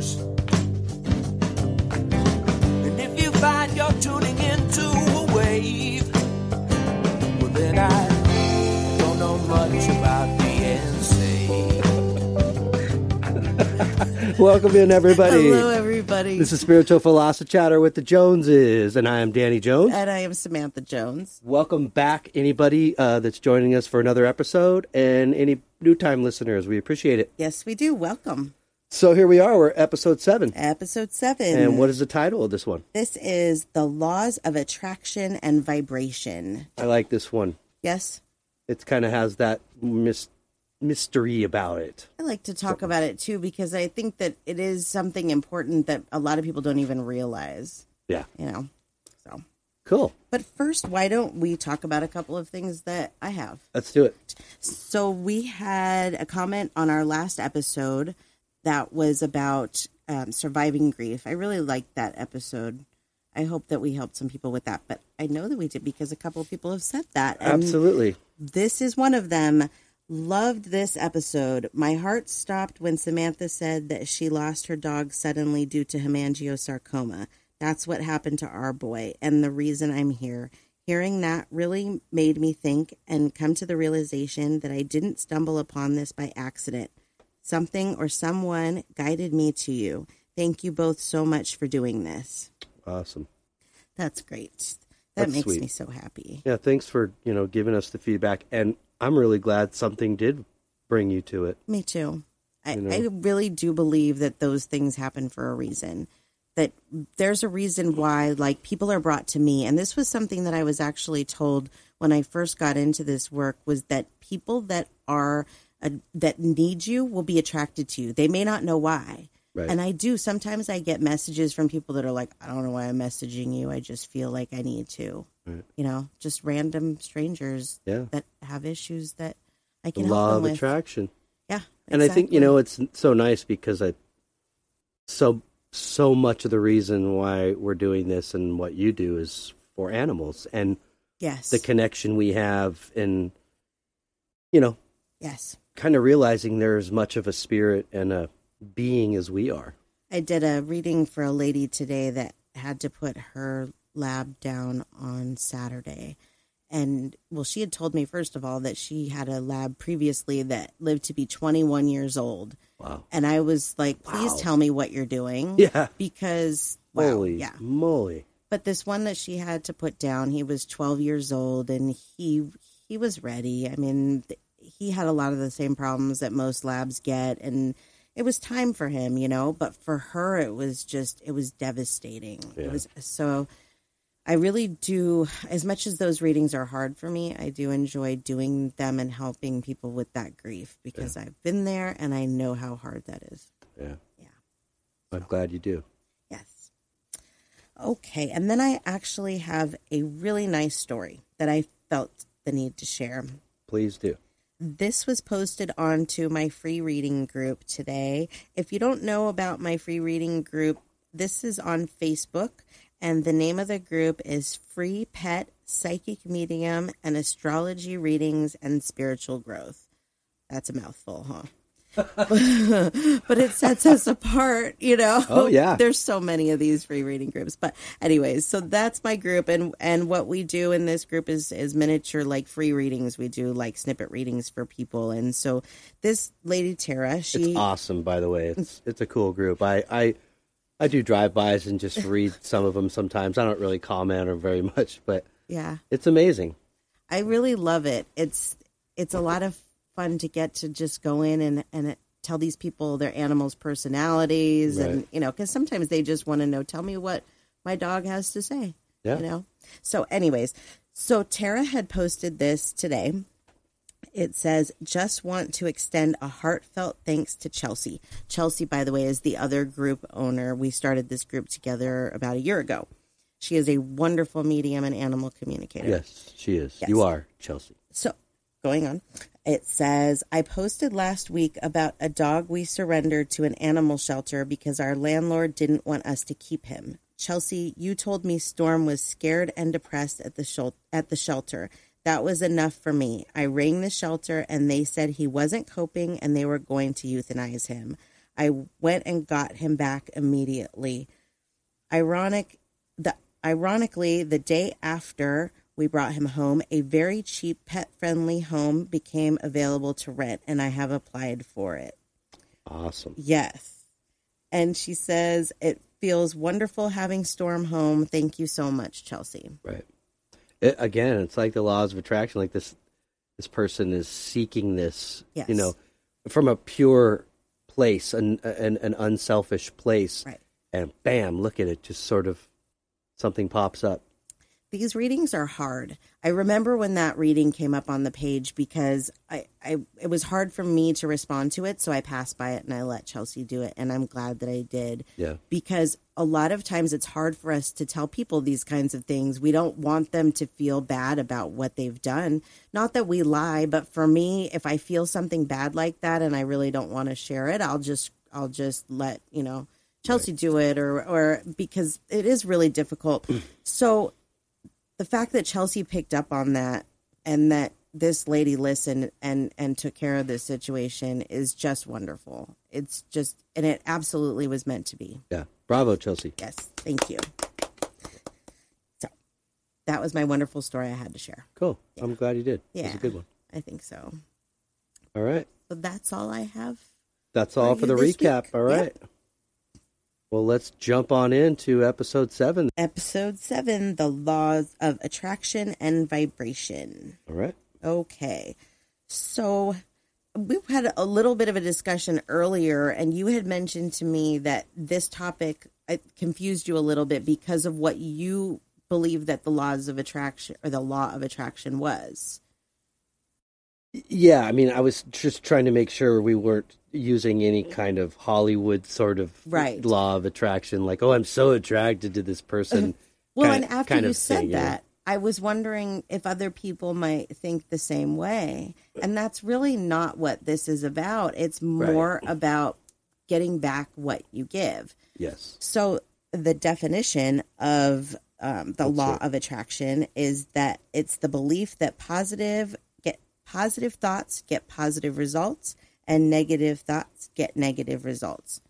years. And if you find you're tuning into a wave, well then I don't know much about Welcome in, everybody. Hello, everybody. This is Spiritual Philosophy Chatter with the Joneses, and I am Danny Jones. And I am Samantha Jones. Welcome back, anybody that's joining us for another episode, and any new-time listeners. We appreciate it. Yes, we do. Welcome. So here we are. We're episode 7. Episode 7. And what is the title of this one? This is The Laws of Attraction and Vibration. I like this one. Yes? It kind of has that mystery about it. I like to talk about it, too, because I think that it is something important that a lot of people don't even realize. Yeah. You know, so. Cool. But first, why don't we talk about a couple of things that I have? Let's do it. So we had a comment on our last episode that was about surviving grief. I really liked that episode. I hope that we helped some people with that. But I know that we did because a couple of people have said that. And absolutely. This is one of them. Loved this episode. My heart stopped when Samantha said that she lost her dog suddenly due to hemangiosarcoma. That's what happened to our boy and the reason I'm here. Hearing that really made me think and come to the realization that I didn't stumble upon this by accident. Something or someone guided me to you. Thank you both so much for doing this. Awesome. That's great. That makes me so happy. Yeah, thanks for, giving us the feedback. And I'm really glad something did bring you to it. Me too. I really do believe that those things happen for a reason. That there's a reason why, like, people are brought to me. And this was something that I was actually told when I first got into this work, was that people that are that need you will be attracted to you. They may not know why. Right. And I do. Sometimes I get messages from people that are like, I don't know why I'm messaging you. I just feel like I need to. Right. Just random strangers that have issues that I can help them with. Law of attraction. Yeah. Exactly. And I think, it's so nice because so much of the reason why we're doing this and what you do is for animals and the connection we have and, kind of realizing they're as much of a spirit and a being as we are. I did a reading for a lady today that had to put her lab down on Saturday. And, well, she had told me, first of all, that she had a lab previously that lived to be 21 years old. Wow. And I was like, please tell me what you're doing. Yeah. Because, holy moly. But this one that she had to put down, he was 12 years old and he was ready. I mean, he had a lot of the same problems that most labs get. And it was time for him, but for her, it was devastating. Yeah. It was so. I really do, as much as those readings are hard for me, I do enjoy doing them and helping people with that grief because I've been there and I know how hard that is. Yeah. Yeah. I'm glad you do. Yes. Okay. And then I actually have a really nice story that I felt the need to share. Please do. This was posted onto my free reading group today. If you don't know about my free reading group, this is on Facebook. And the name of the group is Free Pet Psychic Medium and Astrology Readings and Spiritual Growth. That's a mouthful, huh? But it sets us apart, Oh, yeah. There's so many of these free reading groups. But anyways, so that's my group. And what we do in this group is miniature, like, free readings. We do, like, snippet readings for people. And so this lady, Tara, It's awesome, by the way. It's a cool group. I do drive-bys and just read some of them sometimes. I don't really comment or very much, but it's amazing. I really love it. It's a lot of fun to get to just go in and tell these people their animals' personalities. Right. And, because sometimes they just want to know, tell me what my dog has to say, So anyways, so Tara had posted this today. It says, just want to extend a heartfelt thanks to Chelsea. Chelsea, by the way, is the other group owner. We started this group together about a year ago. She is a wonderful medium and animal communicator. Yes, she is. Yes. You are, Chelsea. So, going on, it says, I posted last week about a dog we surrendered to an animal shelter because our landlord didn't want us to keep him. Chelsea, you told me Storm was scared and depressed at the shelter. That was enough for me. I rang the shelter and they said he wasn't coping and they were going to euthanize him. I went and got him back immediately. Ironically, the day after we brought him home, a very cheap pet-friendly home became available to rent, and I have applied for it. Awesome. Yes. And she says, it feels wonderful having Storm home. Thank you so much, Chelsea. Right. Again, it's like the laws of attraction. Like this person is seeking this, yes. From a pure place, an unselfish place. Right. And bam, look at it. Just sort of something pops up. These readings are hard. I remember when that reading came up on the page because it was hard for me to respond to it, so I passed by it and I let Chelsea do it, and I'm glad that I did. Yeah. Because a lot of times it's hard for us to tell people these kinds of things. We don't want them to feel bad about what they've done. Not that we lie, but for me, if I feel something bad like that and I really don't want to share it, I'll just let, Chelsea do it or because it is really difficult. So the fact that Chelsea picked up on that and that this lady listened and took care of this situation is just wonderful. It's just, and it absolutely was meant to be. Yeah. Bravo, Chelsea. Yes. Thank you. So that was my wonderful story I had to share. Cool. Yeah. I'm glad you did. Yeah. It was a good one. I think so. All right. So that's all I have. That's all for the recap. Week. All right. Yep. Well, let's jump on into episode 7. Episode 7, the laws of attraction and vibration. All right. Okay. So we've had a little bit of a discussion earlier, and you had mentioned to me that this topic confused you a little bit because of what you believe that the laws of attraction or the law of attraction was. Yeah, I mean, I was just trying to make sure we weren't using any kind of Hollywood sort of law of attraction, like, oh, I'm so attracted to this person. Well, and after you said that, I was wondering if other people might think the same way. And that's really not what this is about. It's more about getting back what you give. Yes. So the definition of the law of attraction is that it's the belief that positive thoughts get positive results and negative thoughts get negative results.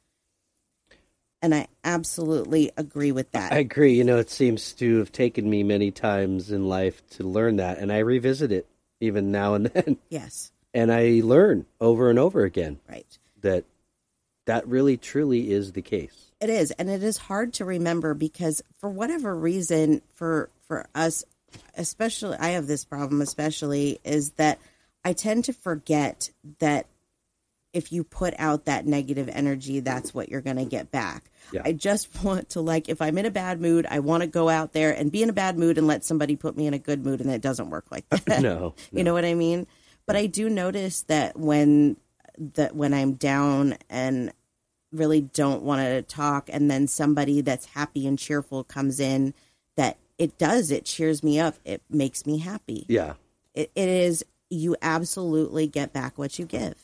And I absolutely agree with that. I agree. It seems to have taken me many times in life to learn that. And I revisit it even now and then. Yes. And I learn over and over again. Right. That really, truly is the case. It is. And it is hard to remember because for whatever reason, for us, especially, I have this problem especially, is that I tend to forget that if you put out that negative energy, that's what you're going to get back. Yeah. I just want to, if I'm in a bad mood, I want to go out there and be in a bad mood and let somebody put me in a good mood, and it doesn't work like that. No. You know what I mean? But I do notice that when I'm down and really don't want to talk, and then somebody that's happy and cheerful comes in, that it cheers me up. It makes me happy. Yeah. It is, you absolutely get back what you give.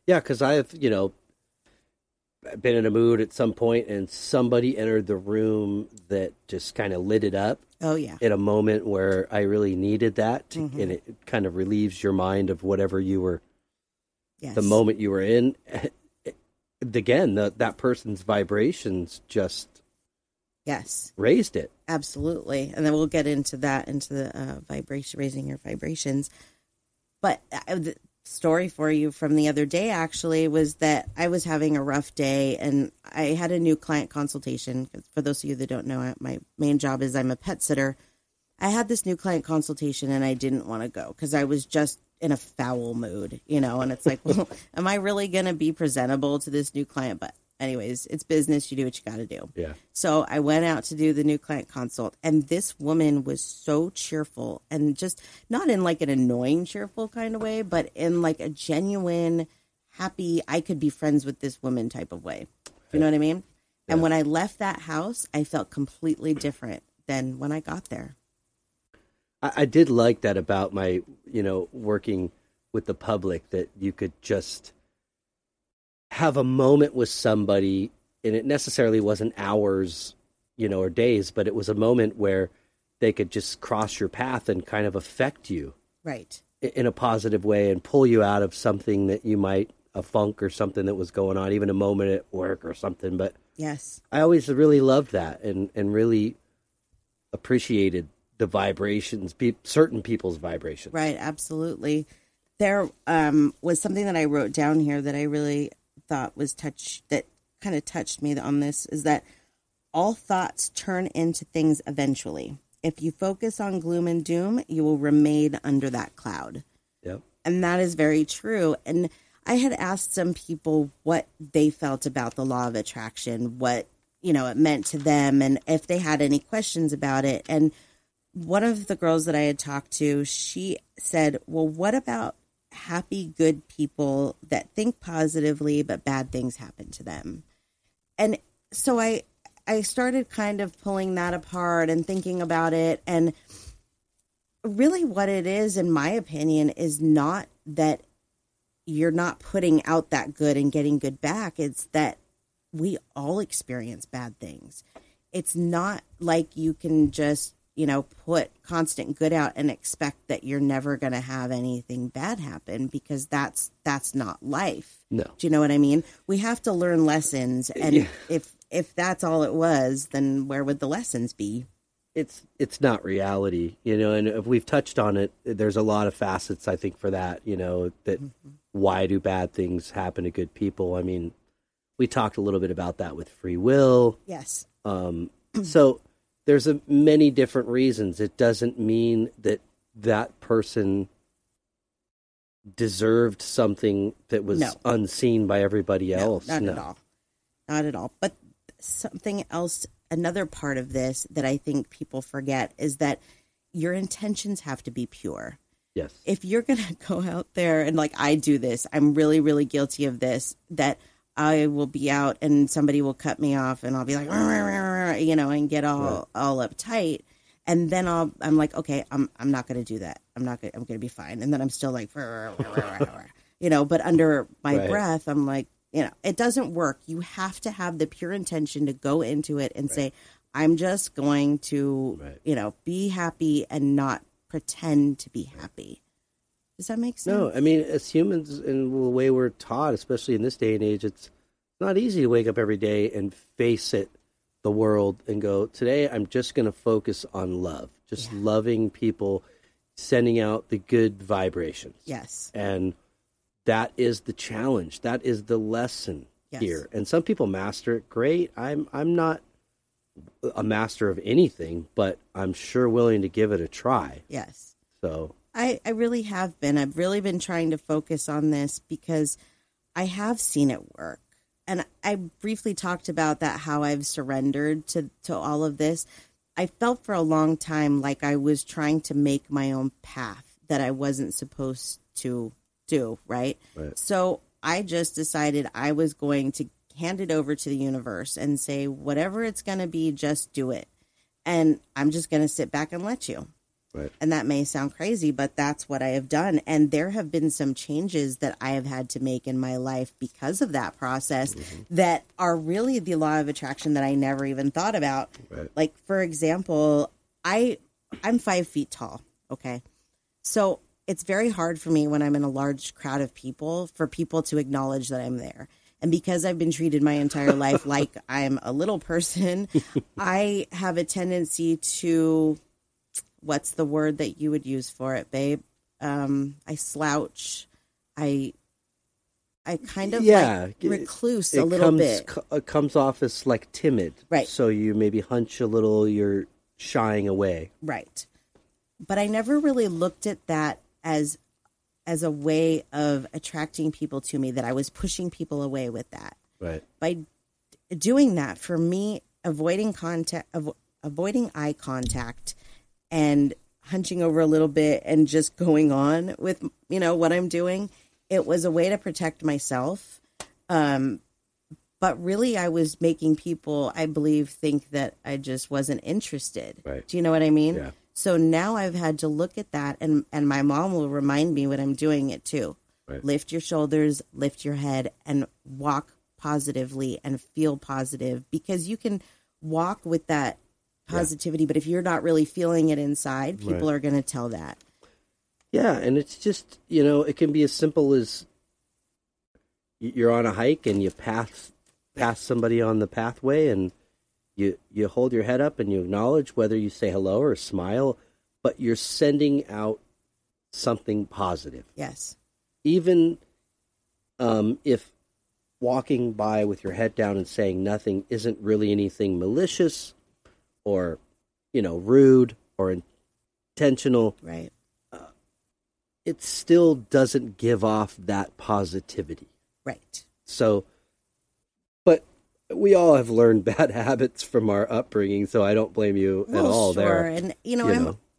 Yeah, because I have, been in a mood at some point and somebody entered the room that just kind of lit it up. Oh, yeah. At a moment where I really needed that. And it kind of relieves your mind of whatever you were, the moment you were in. Again, that person's vibrations just raised it. Absolutely. And then we'll get into that, into the vibration, raising your vibrations. But the story for you from the other day actually was that I was having a rough day and I had a new client consultation. For those of you that don't know, my main job is I'm a pet sitter. I had this new client consultation and I didn't want to go because I was just in a foul mood, and it's like, well, am I really going to be presentable to this new client? But anyways, it's business. You do what you got to do. Yeah. So I went out to do the new client consult, and this woman was so cheerful, and just not in an annoying cheerful kind of way, but in a genuine, happy, I could be friends with this woman type of way. You know what I mean? Yeah. And when I left that house, I felt completely different than when I got there. I did like that about my, working with the public, that you could just have a moment with somebody, and it necessarily wasn't hours, or days, but it was a moment where they could just cross your path and kind of affect you. Right. In a positive way and pull you out of something that you might a funk or something that was going on, even a moment at work or something. But Yes. I always really loved that and really appreciated the vibrations, certain people's vibrations. Right, absolutely. There was something that I wrote down here that I really thought that kind of touched me on this, is that all thoughts turn into things eventually. If you focus on gloom and doom, you will remain under that cloud. Yep. And that is very true. And I had asked some people what they felt about the law of attraction, what, it meant to them, and if they had any questions about it. And one of the girls that I had talked to, she said, well, what about happy, good people that think positively, but bad things happen to them? And so I started kind of pulling that apart and thinking about it. And really what it is, in my opinion, is not that you're not putting out that good and getting good back. It's that we all experience bad things. It's not like you can just, put constant good out and expect that you're never going to have anything bad happen, because that's not life. No. Do you know what I mean? We have to learn lessons. And if that's all it was, then where would the lessons be? It's not reality, and if we've touched on it, there's a lot of facets, I think, for that, that why do bad things happen to good people? I mean, we talked a little bit about that with free will. Yes. So there's many different reasons. It doesn't mean that person deserved something that was unseen by everybody else. Not at all. Not at all. But something else, another part of this that I think people forget, is that your intentions have to be pure. Yes. If you're going to go out there and, like, I do this, I'm really, really guilty of this, that I will be out and somebody will cut me off and I'll be like, and get all uptight. And then I'm like, okay, I'm not going to do that. I'm going to be fine. And then I'm still like, but under my breath, I'm like, it doesn't work. You have to have the pure intention to go into it and say, I'm just going to, be happy and not pretend to be happy. Does that make sense? No, I mean, as humans, and the way we're taught, especially in this day and age, it's not easy to wake up every day and face the world and go, today I'm just going to focus on love, just loving people, sending out the good vibrations. Yes. And that is the challenge. That is the lesson here. And some people master it great. I'm not a master of anything, but I'm sure willing to give it a try. Yes. So I really have been. I've really been trying to focus on this because I have seen it work. And I briefly talked about that, how I've surrendered to all of this. I felt for a long time like I was trying to make my own path that I wasn't supposed to do, right? So I just decided I was going to hand it over to the universe and say, whatever it's going to be, just do it. And I'm just going to sit back and let you. Right. And that may sound crazy, but that's what I have done. And there have been some changes that I have had to make in my life because of that process that are really the law of attraction that I never even thought about. Right. Like, for example, I'm 5 feet tall. Okay. So it's very hard for me when I'm in a large crowd of people for people to acknowledge that I'm there. And because I've been treated my entire life like I'm a little person, I have a tendency to, what's the word that you would use for it, babe? I slouch. I kind of like recluse a little bit. It comes off as like timid. Right. So you maybe hunch a little, you're shying away. Right. But I never really looked at that as a way of attracting people to me, that I was pushing people away with that. Right. By doing that, for me, avoiding eye contact and hunching over a little bit and just going on with, what I'm doing, it was a way to protect myself. But really I was making people, I believe, think that I just wasn't interested. Right. Do you know what I mean? Yeah. So now I've had to look at that, and my mom will remind me when I'm doing it too. Right. Lift your shoulders, lift your head, and walk positively and feel positive, because you can walk with that positivity, but if you're not really feeling it inside, people are going to tell that. Yeah, and it's just, it can be as simple as you're on a hike and you pass somebody on the pathway, and you hold your head up and you acknowledge, whether you say hello or smile, but you're sending out something positive. Yes. Even if walking by with your head down and saying nothing isn't really anything malicious or, rude or intentional, right? It still doesn't give off that positivity. Right. So, but we all have learned bad habits from our upbringing, so I don't blame you at all there. And,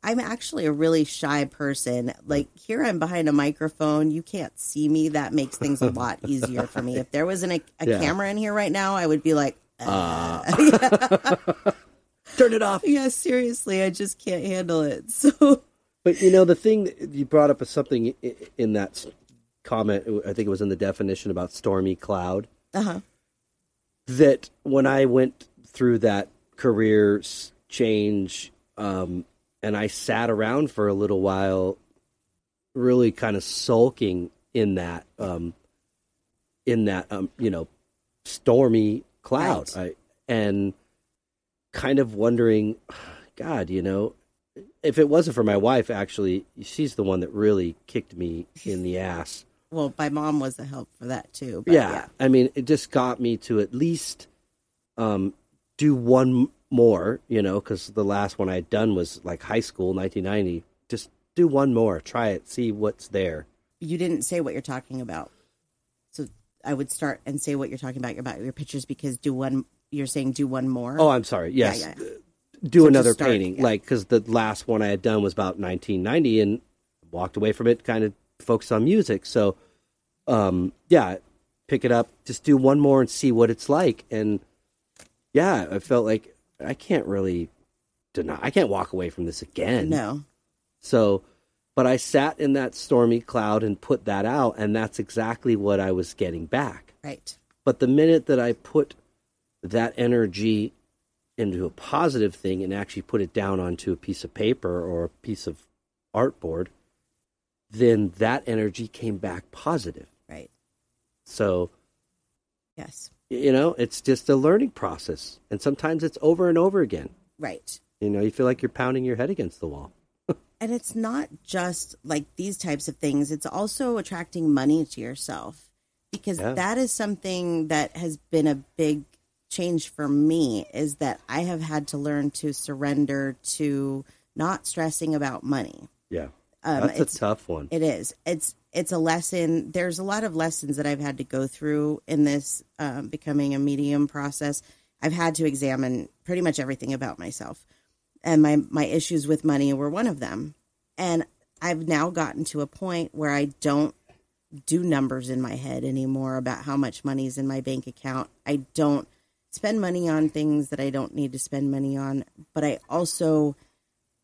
I'm actually a really shy person. Like, here I'm behind a microphone. You can't see me. That makes things a lot easier for me. If there wasn't a camera in here right now, I would be like, turn it off. Yeah, seriously, I just can't handle it. So, but the thing that you brought up is something in that comment. I think it was in the definition about stormy cloud. That when I went through that career change, and I sat around for a little while, really kind of sulking in that, stormy cloud, right. And kind of wondering, God, if it wasn't for my wife, actually, she's the one that really kicked me in the ass. Well, my mom was a help for that too. But yeah, I mean, it just got me to at least do one more, because the last one I had done was like high school, 1990. Just do one more, try it, see what's there. You didn't say what you're talking about. So I would start and say what you're talking about your pictures, because you're saying do one more. Oh, I'm sorry. Yes. Yeah. Do so another painting. Like, because the last one I had done was about 1990 and walked away from it, kind of focused on music. So, pick it up, just do one more and see what it's like. And I felt like I can't really I can't walk away from this again. No. So, but I sat in that stormy cloud and put that out, and that's exactly what I was getting back. Right. But the minute that I put that energy into a positive thing and actually put it down onto a piece of paper or a piece of artboard, then that energy came back positive. Right. So, yes. It's just a learning process. And sometimes it's over and over again. Right. You feel like you're pounding your head against the wall. And it's not just like these types of things. It's also attracting money to yourself, because that is something that has been a big change for me, is that I have had to learn to surrender to not stressing about money. Yeah. That's a tough one. It is. It's a lesson. There's a lot of lessons that I've had to go through in this becoming a medium process. I've had to examine pretty much everything about myself. And my issues with money were one of them. And I've now gotten to a point where I don't do numbers in my head anymore about how much money is in my bank account. I don't spend money on things that I don't need to spend money on. But I also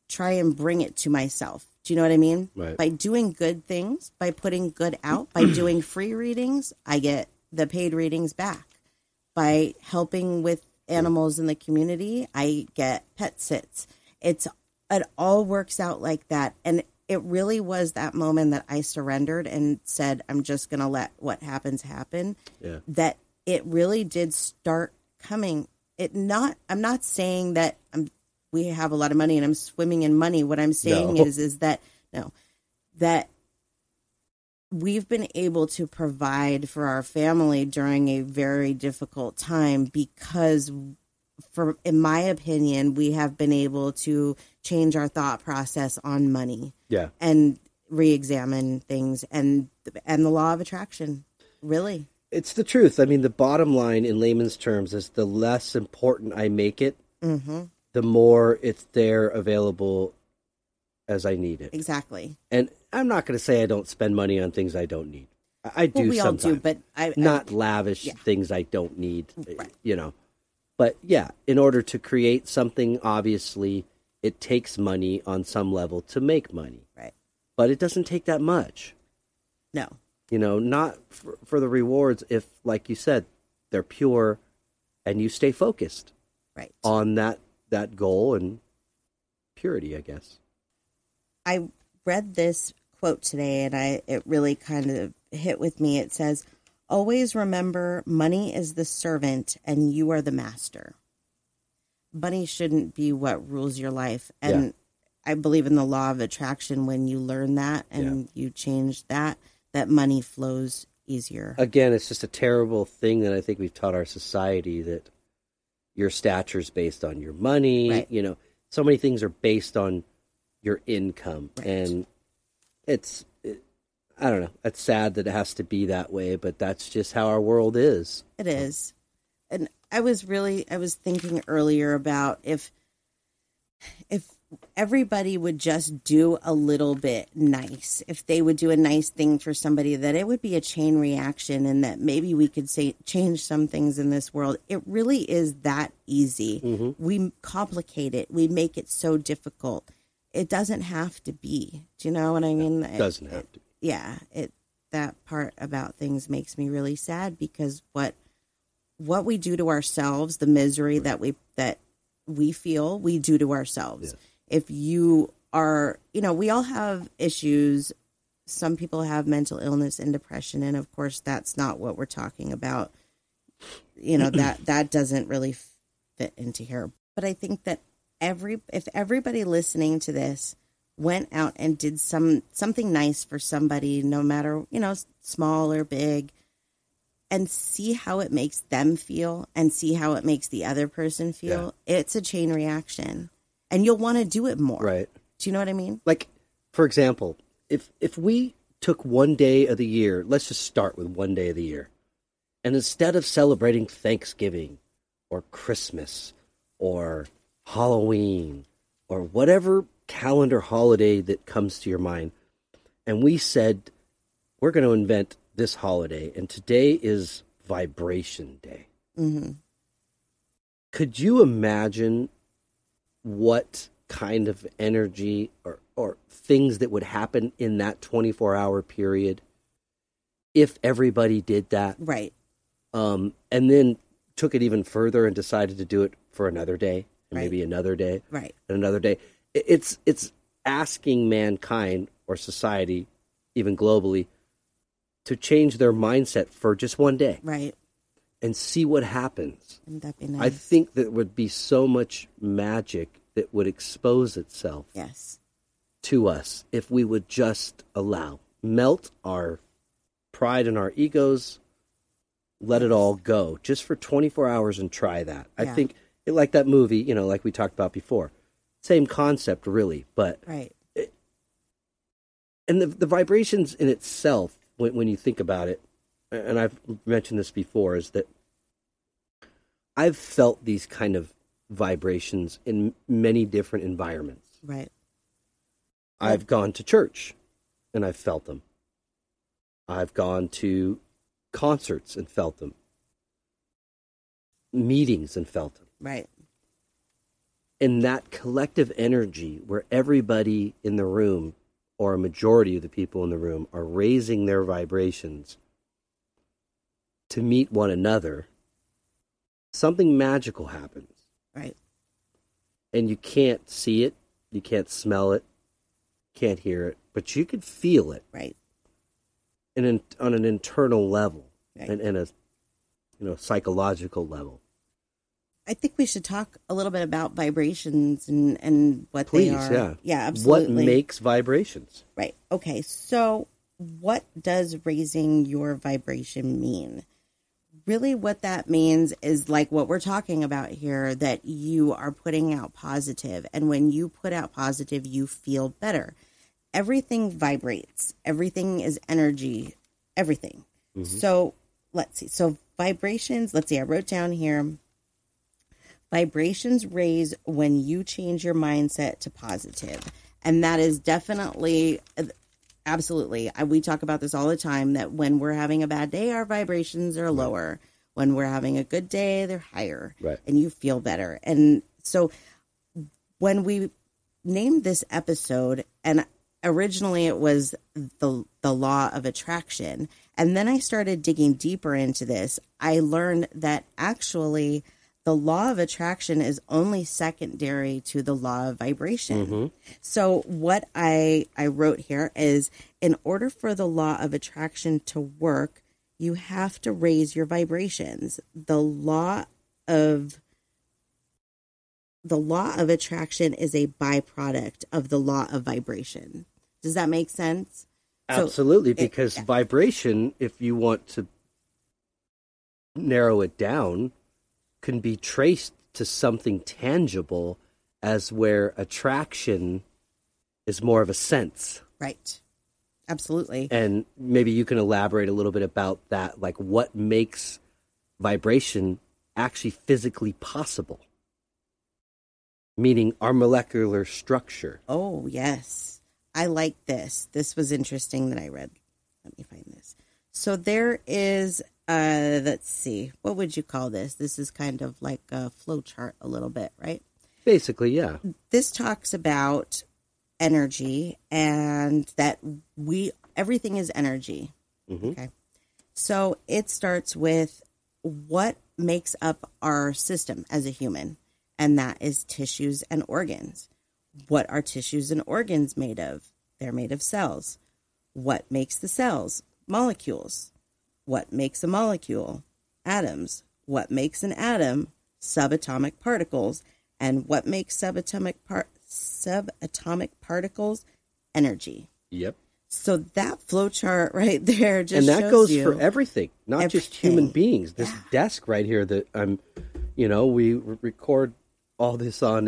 try and bring it to myself. Do you know what I mean? Right. By doing good things, by putting good out, by doing free readings, I get the paid readings back. By helping with animals in the community, I get pet sits. It all works out like that. And it really was that moment that I surrendered and said, I'm just going to let what happens happen. Yeah. That it really did start coming. I'm not saying that we have a lot of money and I'm swimming in money. What I'm saying is that we've been able to provide for our family during a very difficult time because, in my opinion, we have been able to change our thought process on money. Yeah. And re-examine things and the law of attraction, really. It's the truth. I mean, the bottom line in layman's terms is the less important I make it, the more it's there available as I need it. Exactly. And I'm not going to say I don't spend money on things I don't need. I do we sometimes. all do, but not lavish things I don't need, right. But yeah, in order to create something, obviously, it takes money on some level to make money. Right. But it doesn't take that much. No. Not for the rewards if, like you said, they're pure and you stay focused on that goal and purity, I guess. I read this quote today and it really kind of hit with me. It says, always remember money is the servant and you are the master. Money shouldn't be what rules your life. And I believe in the law of attraction. When you learn that and you change that money flows easier. Again, it's just a terrible thing that I think we've taught our society, that your stature is based on your money. Right. You know, so many things are based on your income. Right. And I don't know. It's sad that it has to be that way, but that's just how our world is. It is. And I was thinking earlier about if everybody would just do a little bit nice, if they would do a nice thing for somebody, that it would be a chain reaction, and that maybe we could change some things in this world. It really is that easy. Mm-hmm. We complicate it. We make it so difficult. It doesn't have to be. Do you know what I mean? It doesn't have to be. Yeah. That part about things makes me really sad, because what we do to ourselves, the misery that we feel, we do to ourselves. Yeah. If you are, we all have issues. Some people have mental illness and depression. And of course, that's not what we're talking about. That doesn't really fit into here. But I think that if everybody listening to this went out and did something nice for somebody, no matter, small or big, and see how it makes them feel and see how it makes the other person feel, it's a chain reaction. And you'll want to do it more. Right. Do you know what I mean? Like, for example, if we took one day of the year, let's just start with one day of the year, and instead of celebrating Thanksgiving or Christmas or Halloween or whatever calendar holiday that comes to your mind, and we said, we're going to invent this holiday, and today is Vibration Day. Mm-hmm. Could you imagine what kind of energy or things that would happen in that 24-hour period if everybody did that? Right. And then took it even further and decided to do it for another day, and maybe another day, right, and another day. It's asking mankind or society, even globally, to change their mindset for just one day. Right. And see what happens. Wouldn't that be nice? I think that would be so much magic that would expose itself to us if we would just melt our pride and our egos, let it all go just for 24 hours and try that. I think, like that movie, like we talked about before, same concept really, but and the vibrations in itself, when you think about it, and I've mentioned this before, is that I've felt these kind of vibrations in many different environments. Right. I've gone to church and I've felt them. I've gone to concerts and felt them. Meetings and felt them. Right. And that collective energy where everybody in the room, or a majority of the people in the room, are raising their vibrations to meet one another, something magical happens. Right. And you can't see it, you can't smell it, can't hear it, but you could feel it. Right. And on an internal level, right, and a psychological level. I think we should talk a little bit about vibrations and what Please, they are. Yeah. Yeah, absolutely. What makes vibrations? Right. Okay. So what does raising your vibration mean? Really what that means is like what we're talking about here, that you are putting out positive. And when you put out positive, you feel better. Everything vibrates. Everything is energy. Everything. Mm-hmm. So let's see. So vibrations, let's see, I wrote down here, vibrations raise when you change your mindset to positive. And that is definitely, absolutely. We talk about this all the time, that when we're having a bad day, our vibrations are lower. When we're having a good day, they're higher. Right. And you feel better. And so when we named this episode, and originally it was the law of attraction, and then I started digging deeper into this, I learned that actually the law of attraction is only secondary to the law of vibration. Mm-hmm. So what I wrote here is, in order for the law of attraction to work, You have to raise your vibrations. The law of attraction is a byproduct of the law of vibration. Does that make sense? Absolutely, because vibration, if you want to narrow it down, can be traced to something tangible, as where attraction is more of a sense. Right. Absolutely. And maybe you can elaborate a little bit about that, like what makes vibration actually physically possible, meaning our molecular structure. Oh, yes. I like this. This was interesting that I read. Let me find this. So there is, let's see, what would you call this? This is kind of like a flow chart a little bit, right? Basically, yeah. This talks about energy and that everything is energy. Mm-hmm. Okay. So it starts with what makes up our system as a human, and that is tissues and organs. What are tissues and organs made of? They're made of cells. What makes the cells? Molecules. What makes a molecule? Atoms. What makes an atom? Subatomic particles. And what makes subatomic particles? Energy. Yep. So that flow chart right there just and that shows goes you for everything, not just human beings. This desk right here that we record all this on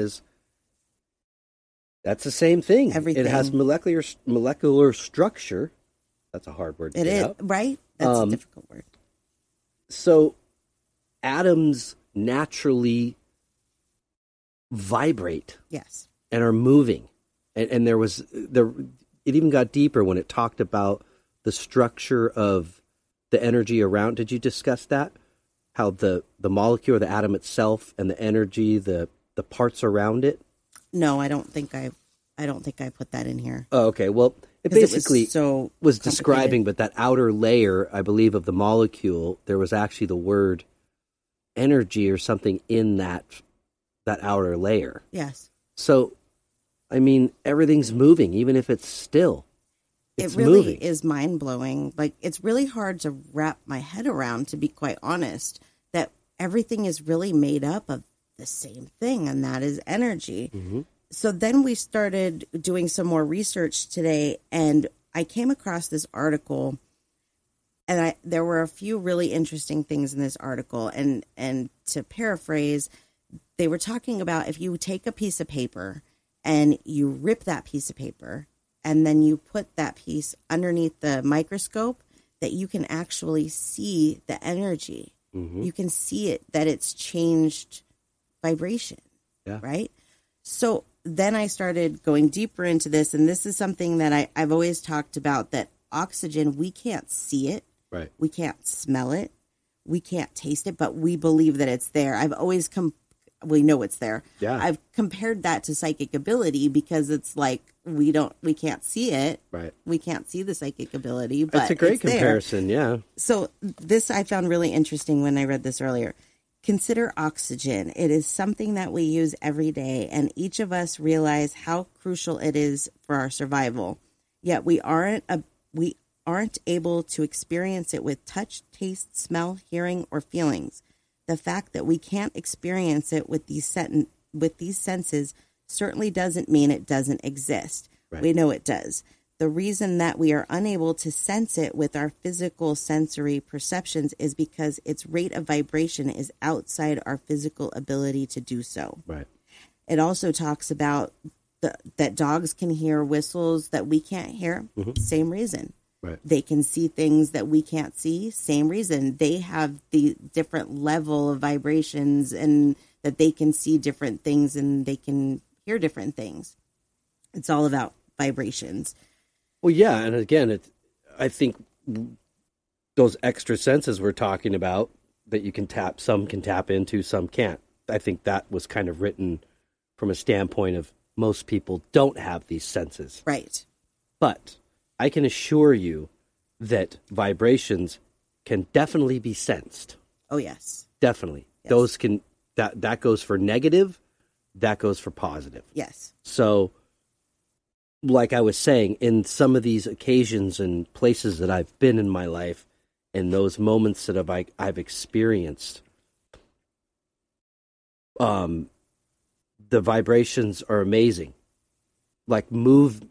that's the same thing. Everything. It has molecular structure. That's a hard word to get out. Right? That's a difficult word. So atoms naturally vibrate. Yes. And are moving. And it even got deeper when it talked about the structure of the energy around. Did you discuss that? How the molecule or the atom itself and the energy, the parts around it? No, I don't think I put that in here. Oh, okay. Well, it basically was describing, but that outer layer, I believe, of the molecule, there was actually the word energy or something in that outer layer. Yes. So, I mean, everything's moving, even if it's still. It's it really moving. Is mind-blowing. Like, it's really hard to wrap my head around, to be quite honest, that everything is really made up of the same thing, and that is energy. Mm-hmm. So then we started doing some more research today, and I came across this article, and there were a few really interesting things in this article. And to paraphrase, they were talking about if you take a piece of paper and you rip that piece of paper, and then you put that piece underneath the microscope, that you can actually see the energy. Mm-hmm. You can see it, that it's changed vibration, right? So then I started going deeper into this, and this is something that I've always talked about, that oxygen, we can't see it. Right. We can't smell it. We can't taste it, but we believe that it's there. I've always we know it's there. Yeah. I've compared that to psychic ability, because it's like we can't see it. Right. We can't see the psychic ability, but that's a great it's there. comparison. Yeah. So this I found really interesting when I read this earlier. Consider oxygen. It is something that we use every day, and each of us realize how crucial it is for our survival. Yet we aren't able to experience it with touch, taste, smell, hearing, or feelings. The fact that we can't experience it with these senses certainly doesn't mean it doesn't exist. Right. We know it does. The reason that we are unable to sense it with our physical sensory perceptions is because its rate of vibration is outside our physical ability to do so. Right. It also talks about that dogs can hear whistles that we can't hear. Mm-hmm. Same reason. Right. They can see things that we can't see. Same reason. They have the different level of vibrations, and that they can see different things and they can hear different things. It's all about vibrations. Well, yeah, and again, I think those extra senses we're talking about that you can tap, some can tap into, some can't. I think that was kind of written from a standpoint of most people don't have these senses. Right. But I can assure you that vibrations can definitely be sensed. Oh, yes. Definitely. Yes. Those can, that goes for negative, that goes for positive. Yes. So, like I was saying, in some of these occasions and places that I've been in my life, and those moments that I've experienced, the vibrations are amazing. Like move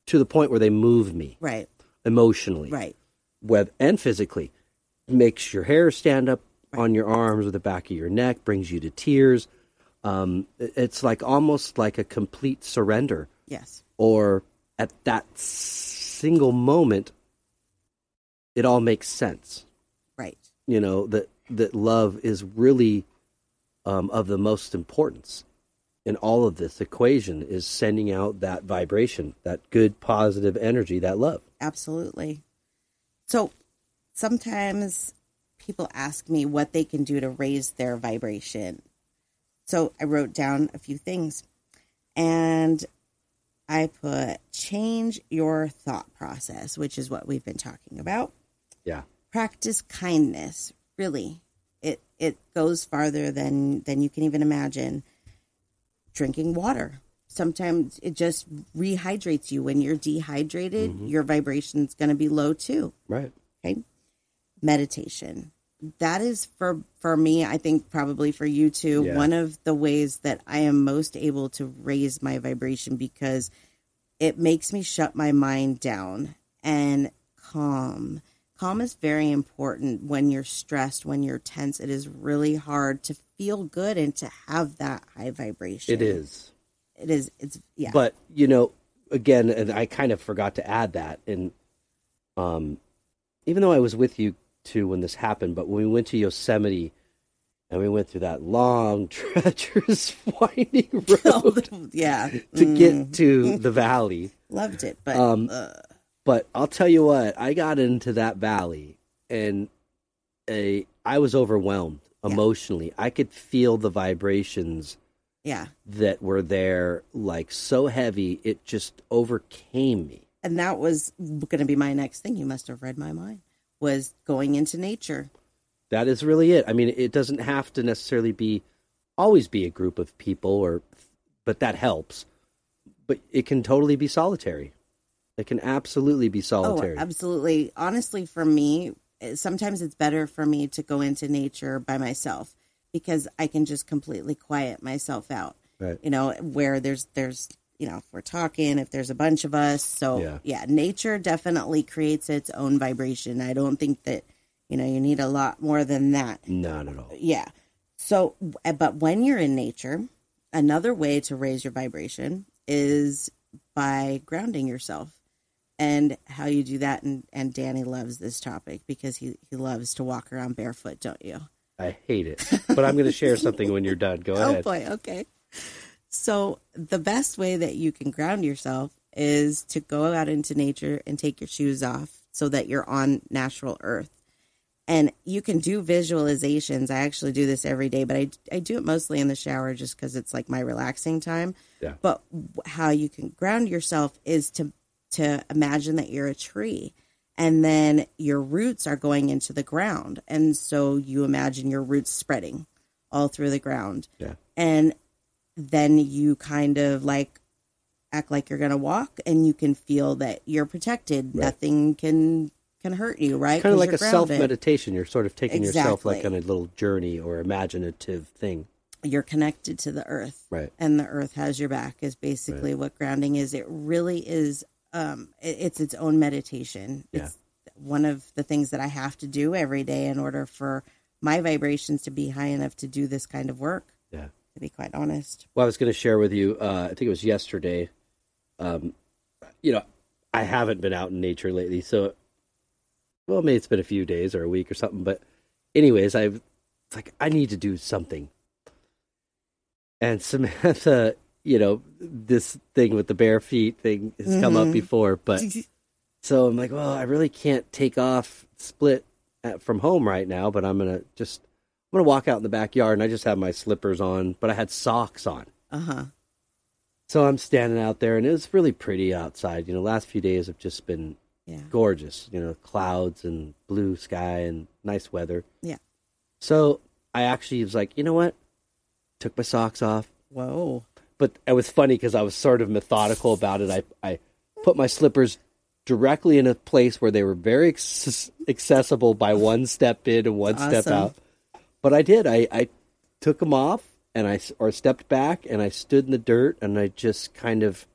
to the point where they move me. Right. Emotionally. Right. And physically. Makes your hair stand up on your arms or the back of your neck, brings you to tears. It's like almost like a complete surrender. Yes. Or at that single moment, it all makes sense. Right. You know, that love is really of the most importance in all of this equation, is sending out that vibration, that good, positive energy, that love. Absolutely. So sometimes people ask me what they can do to raise their vibration. So I wrote down a few things, and I put change your thought process, which is what we've been talking about. Yeah. Practice kindness. Really, it goes farther than you can even imagine. Drinking water. Sometimes it just rehydrates you. When you're dehydrated, your vibration's going to be low too. Right. Okay. Meditation. That is for me, I think probably for you too, one of the ways that I am most able to raise my vibration, because it makes me shut my mind down and calm. Calm is very important when you're stressed, when you're tense. It is really hard to feel good and to have that high vibration. It is. It is. It's, yeah. But, you know, again, and I kind of forgot to add that. And even though I was with you too when this happened, but when we went to Yosemite and we went through that long, treacherous, winding road to get to the valley. Loved it, but I'll tell you what, I got into that valley and I was overwhelmed emotionally. I could feel the vibrations that were there, like so heavy, it just overcame me. And that was going to be my next thing. You must have read my mind, was going into nature. That is really it. I mean, it doesn't have to necessarily always be a group of people, but that helps. But it can totally be solitary. It can absolutely be solitary. Oh, absolutely. Honestly, for me, sometimes it's better for me to go into nature by myself, because I can just completely quiet myself out. Right. You know, where there's, you know, if we're talking, if there's a bunch of us. So nature definitely creates its own vibration. I don't think that, you know, you need a lot more than that. Not at all. Yeah. So, but when you're in nature, another way to raise your vibration is by grounding yourself. And how you do that, and Danny loves this topic because he loves to walk around barefoot, don't you? I hate it. But I'm going to share something when you're done. Go ahead. Oh, boy. Okay. So the best way that you can ground yourself is to go out into nature and take your shoes off so that you're on natural earth. And you can do visualizations. I actually do this every day, but I do it mostly in the shower just because it's like my relaxing time. Yeah. But how you can ground yourself is to imagine that you're a tree, and then your roots are going into the ground. And so you imagine your roots spreading all through the ground. Yeah. And then you kind of like act like you're going to walk, and you can feel that you're protected. Right. Nothing can hurt you, right? Kind of like a self-meditation. You're sort of taking yourself like on a little journey or imaginative thing. You're connected to the earth. Right. And the earth has your back is basically what grounding is. It really is. It's its own meditation. Yeah. It's one of the things that I have to do every day in order for my vibrations to be high enough to do this kind of work. Yeah. To be quite honest. Well, I was going to share with you, I think it was yesterday. You know, I haven't been out in nature lately, so, well, maybe it's been a few days or a week or something, but anyways, it's like, I need to do something. And Samantha, you know, this thing with the bare feet thing has come up before, but so I'm like, well, I really can't take off split from home right now, but I'm going to walk out in the backyard, and I just have my slippers on, but I had socks on. Uh-huh. So I'm standing out there, and it was really pretty outside. You know, last few days have just been gorgeous, you know, clouds and blue sky and nice weather. Yeah. So I actually was like, you know what? Took my socks off. Whoa. But it was funny because I was sort of methodical about it. I put my slippers directly in a place where they were very accessible by one step in and one step out. But I did. I took them off and or stepped back and I stood in the dirt and I just kind of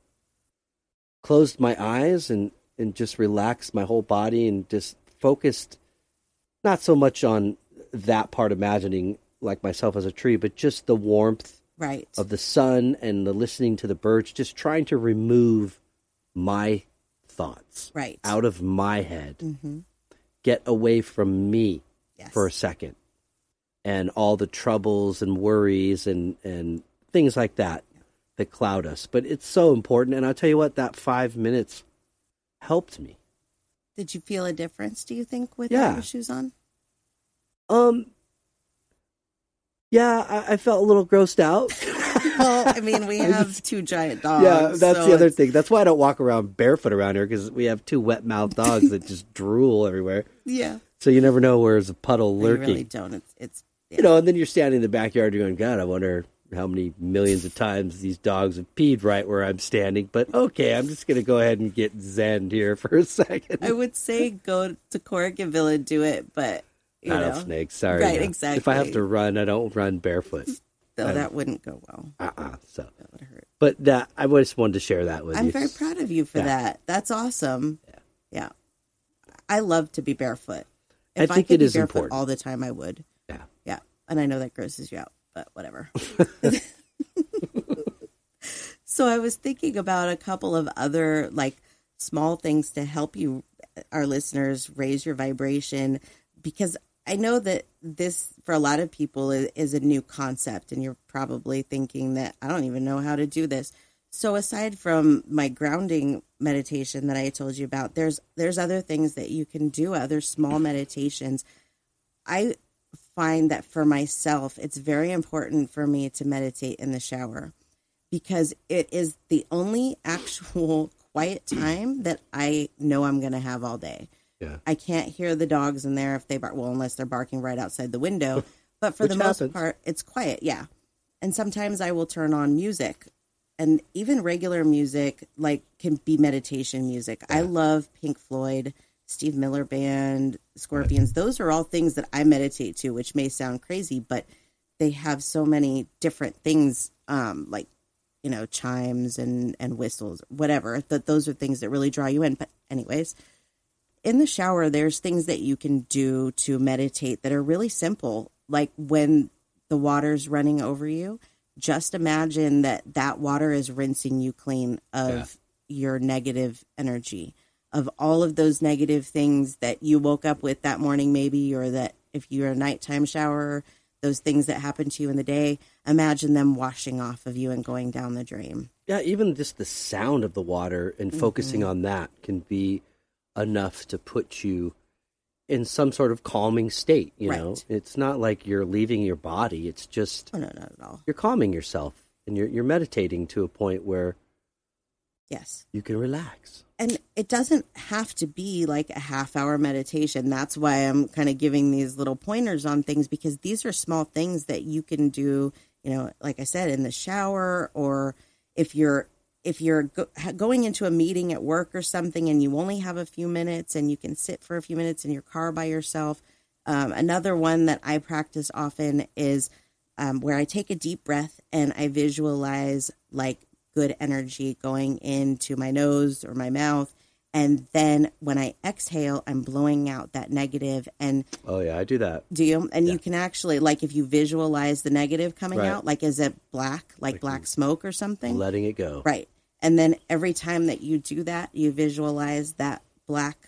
closed my eyes and just relaxed my whole body and just focused not so much on that part, imagining like myself as a tree, but just the warmth of the sun and the listening to the birds, just trying to remove my thoughts out of my head, get away from me for a second, and all the troubles and worries and things like that that cloud us. But it's so important. And I'll tell you what, that 5 minutes helped me. Did you feel a difference, do you think, with your shoes on? Yeah, I felt a little grossed out. Well, I mean, we have two giant dogs. Yeah, that's the other thing. That's why I don't walk around barefoot around here, because we have two wet-mouthed dogs that just drool everywhere. Yeah. So you never know where's a puddle lurking. You really don't. It's and then you're standing in the backyard, you're going, God, I wonder how many millions of times these dogs have peed right where I'm standing. But okay, I'm just going to go ahead and get zen here for a second. I would say go to Corriganville and do it, but rattlesnakes, sorry. Right, exactly. If I have to run, I don't run barefoot. No, that wouldn't go well. So that would hurt. But I just wanted to share that with you. I'm very proud of you for that. That's awesome. Yeah. I love to be barefoot. If I think it is barefoot important all the time, I would. Yeah. And I know that grosses you out, but whatever. So I was thinking about a couple of other like small things to help you, our listeners, raise your vibration, because I know that this, for a lot of people, is a new concept, and you're probably thinking that I don't even know how to do this. So aside from my grounding meditation that I told you about, there's other things that you can do, other small meditations. I find that for myself, it's very important for me to meditate in the shower, because it is the only actual quiet time that I know I'm going to have all day. Yeah. I can't hear the dogs in there if they bark, well, unless they're barking right outside the window. But for the most part, it's quiet, yeah. And sometimes I will turn on music, and even regular music, like, can be meditation music. Yeah. I love Pink Floyd, Steve Miller Band, Scorpions. Right. Those are all things that I meditate to, which may sound crazy, but they have so many different things, like, chimes and whistles, whatever. Those are things that really draw you in. But anyways, in the shower, there's things that you can do to meditate that are really simple. Like when the water's running over you, just imagine that water is rinsing you clean of your negative energy, of all of those negative things that you woke up with that morning, maybe, or that if you're a nighttime shower, those things that happened to you in the day, imagine them washing off of you and going down the drain. Yeah, even just the sound of the water and focusing on that can be enough to put you in some sort of calming state, you know? It's not like you're leaving your body. It's just... Oh, no, not at all. You're calming yourself, and you're meditating to a point where... Yes. You can relax. And it doesn't have to be like a half-hour meditation. That's why I'm kind of giving these little pointers on things, because these are small things that you can do, like I said, in the shower, or if you're going into a meeting at work or something and you only have a few minutes and you can sit for a few minutes in your car by yourself. Another one that I practice often is where I take a deep breath and I visualize like good energy going into my nose or my mouth. And then when I exhale, I'm blowing out that negative. And oh, yeah, I do that. Do you? And you can actually, like, if you visualize the negative coming out, like, is it black, like black smoke or something? Letting it go. Right. And then every time that you do that, you visualize that black,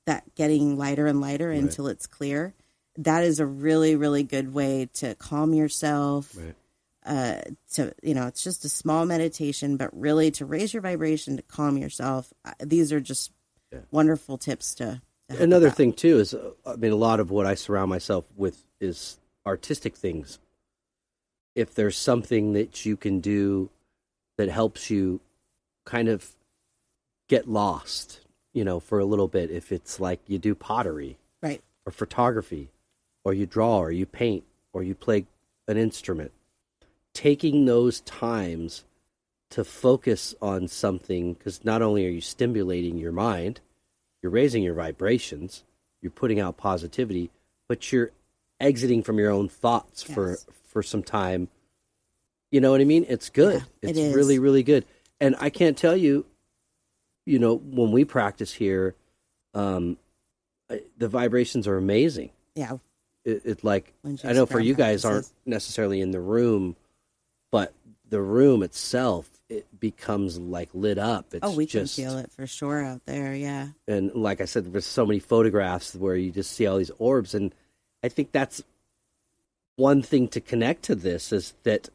that getting lighter and lighter until it's clear. That is a really, really good way to calm yourself. Right. It's just a small meditation, but really to raise your vibration, to calm yourself. These are just wonderful tips to Another thing too is, a lot of what I surround myself with is artistic things. If there's something that you can do that helps you kind of get lost, for a little bit, if it's like you do pottery, right, or photography, or you draw, or you paint, or you play an instrument, taking those times to focus on something, because not only are you stimulating your mind, you're raising your vibrations, you're putting out positivity, but you're exiting from your own thoughts for some time. You know what I mean? It's good. Yeah, it's really, really good. And I can't tell you, when we practice here, the vibrations are amazing. Yeah. It like, I know for you guys aren't necessarily in the room, but the room itself, it becomes like lit up. It's we just, can feel it for sure out there. Yeah. And like I said, there's so many photographs where you just see all these orbs. And I think that's one thing to connect to this, is that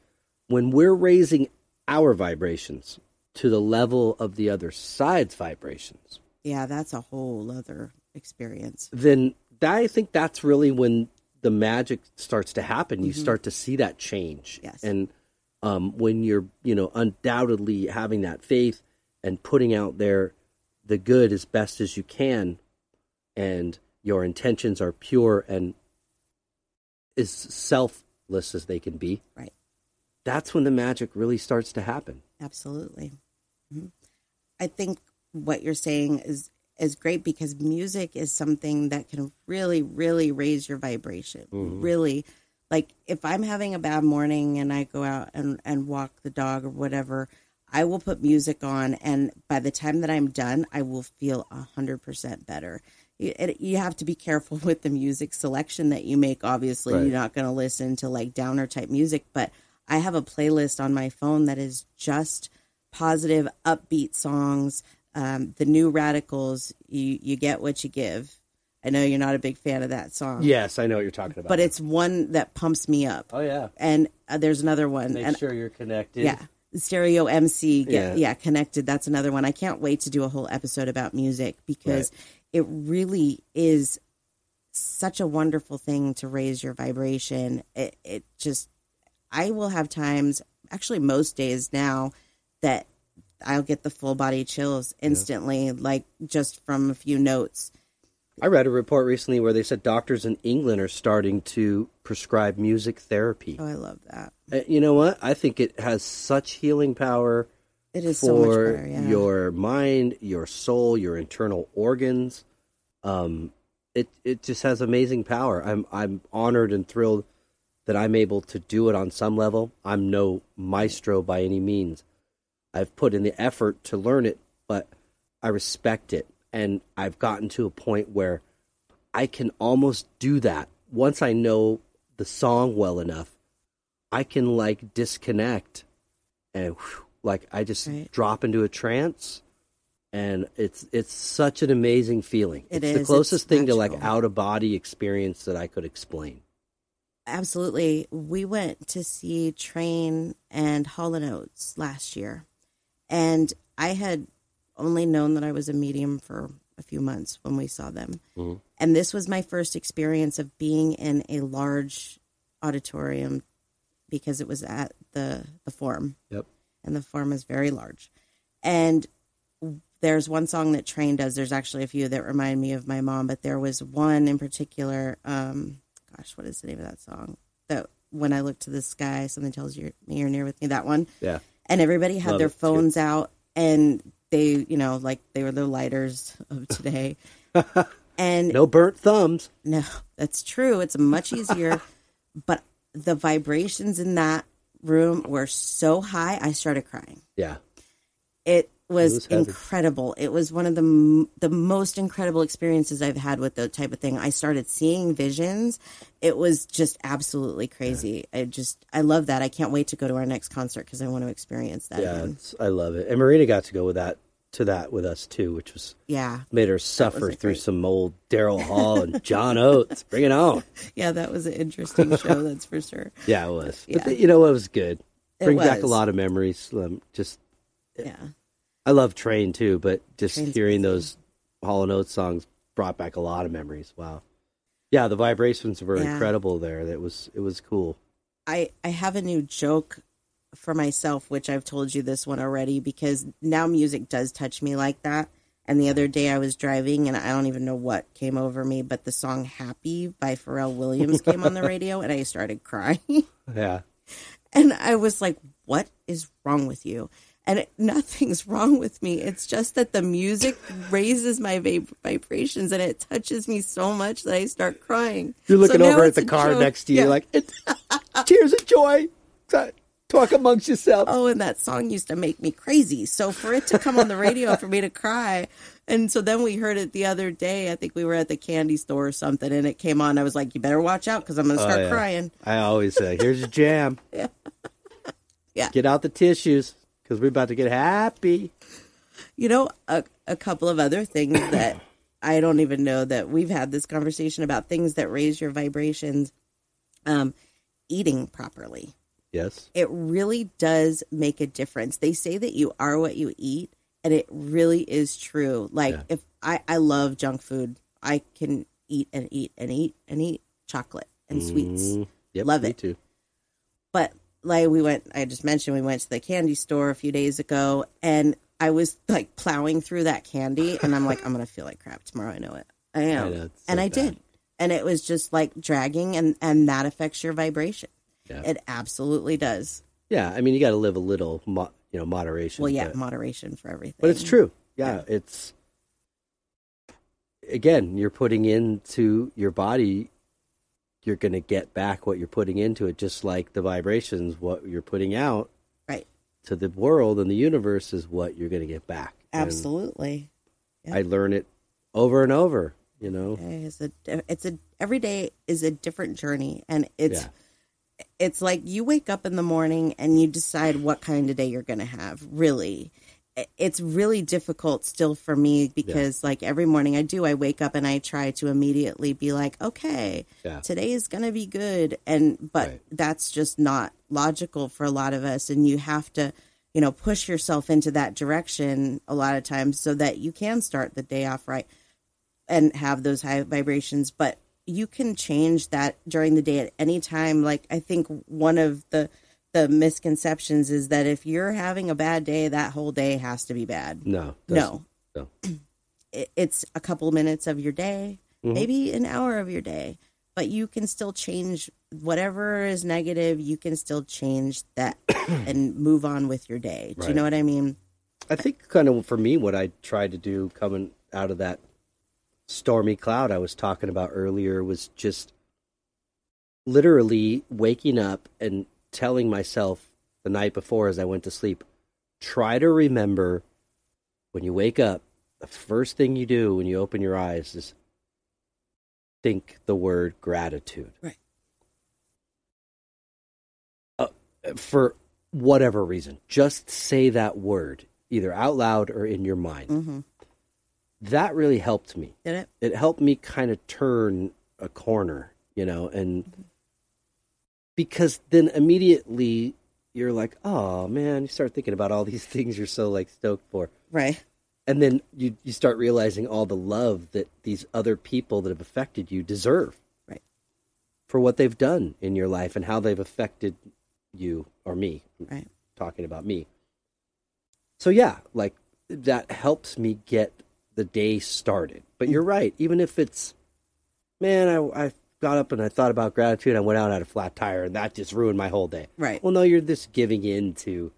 when we're raising our vibrations to the level of the other side's vibrations. Yeah, that's a whole other experience. Then I think that's really when the magic starts to happen. You start to see that change. Yes. And when you're, undoubtedly having that faith and putting out there the good as best as you can, and your intentions are pure and as selfless as they can be. Right. That's when the magic really starts to happen. Absolutely. Mm-hmm. I think what you're saying is great, because music is something that can really, really raise your vibration. Mm-hmm. Really. Like if I'm having a bad morning and I go out and walk the dog or whatever, I will put music on, and by the time that I'm done, I will feel 100% better. You have to be careful with the music selection that you make. Obviously, You're not going to listen to like downer type music, but I have a playlist on my phone that is just positive, upbeat songs. The New Radicals, you get what you give. I know you're not a big fan of that song. Yes, I know what you're talking about. But it's one that pumps me up. Oh, yeah. And there's another one. Make sure you're connected. Yeah. Stereo MC, Connected. That's another one. I can't wait to do a whole episode about music, because it really is such a wonderful thing to raise your vibration. It just, I will have times, actually most days now, that I'll get the full body chills instantly, like just from a few notes. I read a report recently where they said doctors in England are starting to prescribe music therapy. Oh, I love that. You know what? I think it has such healing power. It is for so much better, your mind, your soul, your internal organs. It just has amazing power. I'm honored and thrilled that I'm able to do it on some level. I'm no maestro by any means. I've put in the effort to learn it, but I respect it. And I've gotten to a point where I can almost do that. Once I know the song well enough, I can like disconnect and I just drop into a trance. And it's such an amazing feeling. It's the closest thing to like out of body experience that I could explain. Absolutely. We went to see Train and Hall & Oates last year. And I had only known that I was a medium for a few months when we saw them. Mm-hmm. And this was my first experience of being in a large auditorium, because it was at the Forum. Yep. And the Forum is very large. And there's one song that Train does. There's actually a few that remind me of my mom, but there was one in particular. What is the name of that song? That When I Look to the Sky, Something Tells Me You're Near With Me, that one. Yeah. And everybody had their phones out, and they, they were the lighters of today. And no burnt thumbs. No, that's true. It's much easier. But the vibrations in that room were so high, I started crying. Yeah. It was incredible. It was one of the most incredible experiences I've had with that type of thing. I started seeing visions. It was just absolutely crazy. Yeah. I love that. I can't wait to go to our next concert, because I want to experience that again. I love it. And Marina got to go with that with us too, which was made her suffer through some old Daryl Hall and John Oates. Bring it on. Yeah, that was an interesting show, that's for sure. Yeah, it was. Yeah. But it was good. Bring back a lot of memories. I love Train too, but just hearing those Hall & Oates songs brought back a lot of memories. Wow. Yeah, the vibrations were incredible there. It was cool. I have a new joke for myself, which I've told you this one already, because now music does touch me like that. And the other day I was driving, and I don't even know what came over me, but the song Happy by Pharrell Williams came on the radio, and I started crying. Yeah. And I was like, what is wrong with you? And nothing's wrong with me. It's just that the music raises my vibrations, and it touches me so much that I start crying. You're looking So over at the car next to you, like, tears of joy. Talk amongst yourself. Oh, and that song used to make me crazy. So for it to come on the radio for me to cry, and so then we heard it the other day. I think we were at the candy store or something, and it came on. I was like, "You better watch out because I'm going to start crying." I always say, "Here's your jam. Yeah, get out the tissues because we're about to get happy." You know, a couple of other things that I don't even know that we've had this conversation about, things that raise your vibrations. Eating properly. Yes. It really does make a difference. They say that you are what you eat, and it really is true. Like, if I love junk food, I can eat and eat and eat and eat chocolate and sweets. Yep, love me it too. But like I just mentioned, we went to the candy store a few days ago, and I was like plowing through that candy, and I'm like, I'm going to feel like crap tomorrow. I know it. I am. I know, and I did. And it was just like dragging, and that affects your vibration. Yeah. It absolutely does. Yeah, I mean, you got to live a little, moderation. Well, yeah, moderation for everything. But it's true. Yeah, it's, again, you're putting into your body, you're going to get back what you're putting into it, just like the vibrations, what you're putting out to the world and the universe is what you're going to get back. Absolutely. I learn it over and over, It's every day is a different journey, and it's like you wake up in the morning and you decide what kind of day you're going to have. Really, it's really difficult still for me because like every morning I wake up and I try to immediately be like, okay, today is going to be good. But that's just not logical for a lot of us. And you have to, push yourself into that direction a lot of times so that you can start the day off right and have those high vibrations. But you can change that during the day at any time. Like, I think one of the misconceptions is that if you're having a bad day, that whole day has to be bad. No. It's a couple minutes of your day, maybe an hour of your day, but you can still change whatever is negative. You can still change that and move on with your day. Do you know what I mean? I think kind of for me, what I tried to do coming out of that stormy cloud I was talking about earlier was just literally waking up and telling myself the night before as I went to sleep, try to remember when you wake up, the first thing you do when you open your eyes is think the word gratitude. Right. For whatever reason, just say that word either out loud or in your mind. Mm-hmm. That really helped me. Did it? It helped me kind of turn a corner, and because then immediately you're like, oh man, you start thinking about all these things you're so like stoked for. Right. And then you start realizing all the love that these other people that have affected you deserve. Right. For what they've done in your life and how they've affected you or me. Right. Talking about me. So yeah, like that helps me get the day started. But you're right. Even if it's, man, I got up and I thought about gratitude. I went out and had a flat tire and that just ruined my whole day. Right. Well, no, you're just giving in to,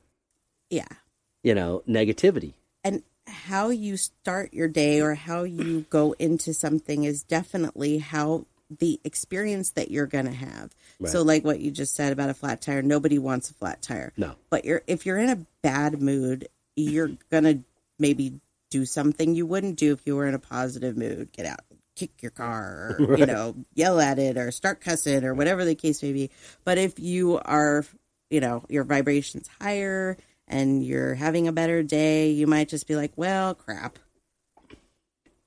negativity. And how you start your day or how you go into something is definitely how the experience that you're going to have. Right. So like what you just said about a flat tire, nobody wants a flat tire. No. But if you're in a bad mood, you're going to maybe do something you wouldn't do if you were in a positive mood. Get out, kick your car, or, right. Yell at it or start cussing or whatever the case may be. But if you are, your vibration's higher and you're having a better day, you might just be like, well, crap.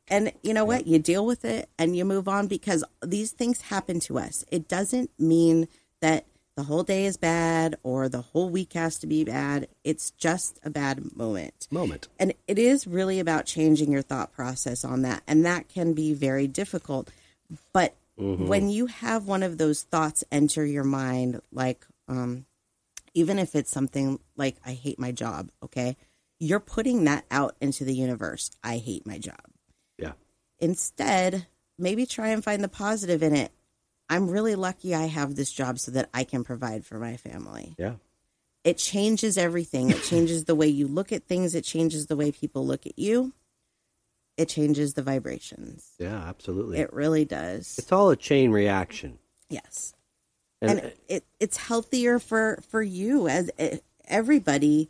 And you know what? You deal with it and you move on because these things happen to us. It doesn't mean that the whole day is bad or the whole week has to be bad. It's just a bad moment. And it is really about changing your thought process on that. And that can be very difficult. But when you have one of those thoughts enter your mind, like even if it's something like, I hate my job, okay? You're putting that out into the universe. I hate my job. Yeah. Instead, maybe try and find the positive in it. I'm really lucky I have this job so that I can provide for my family. Yeah. it changes everything. It changes the way you look at things. It changes the way people look at you. It changes the vibrations. Yeah, absolutely. It really does. It's all a chain reaction. Yes. And it's healthier for you as everybody,